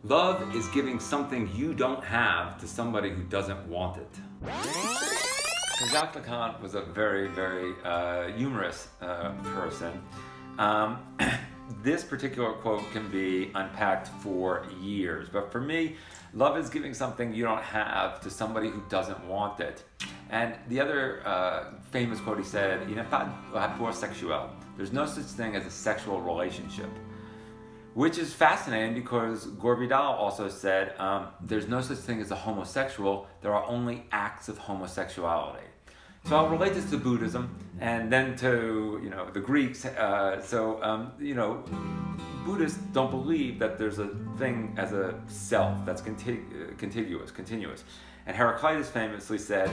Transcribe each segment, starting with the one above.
Love is giving something you don't have to somebody who doesn't want it. So Jacques Lacan was a very, very humorous person. This particular quote can be unpacked for years, but for me, love is giving something you don't have to somebody who doesn't want it. And the other famous quote he said, "Il n'est pas rapport sexuel." There's no such thing as a sexual relationship. Which is fascinating because Gore Vidal also said, there's no such thing as a homosexual, there are only acts of homosexuality. So I'll relate this to Buddhism and then to the Greeks. Buddhists don't believe that there's a thing as a self that's continuous. And Heraclitus famously said,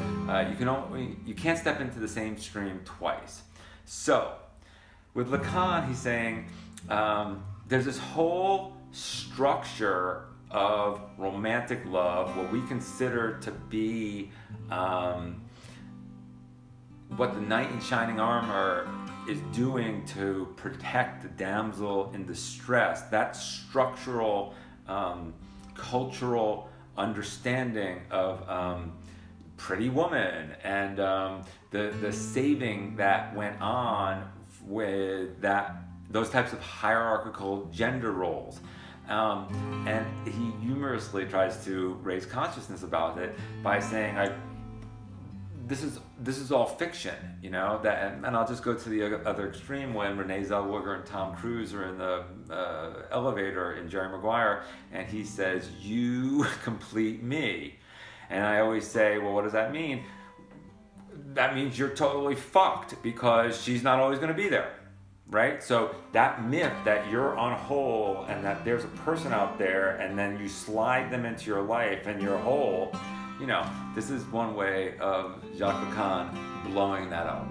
you can't step into the same stream twice. So with Lacan, he's saying, there's this whole structure of romantic love, what we consider to be what the knight in shining armor is doing to protect the damsel in distress. That structural, cultural understanding of Pretty Woman and the saving that went on with those types of hierarchical gender roles. And he humorously tries to raise consciousness about it by saying, this is all fiction, and I'll just go to the other extreme when Renee Zellweger and Tom Cruise are in the elevator in Jerry Maguire, and he says, "You complete me." And I always say, well, what does that mean? That means you're totally fucked because she's not always going to be there. Right? So that myth that you're on whole and that there's a person out there and then you slide them into your life and you're whole, this is one way of Jacques Lacan blowing that up.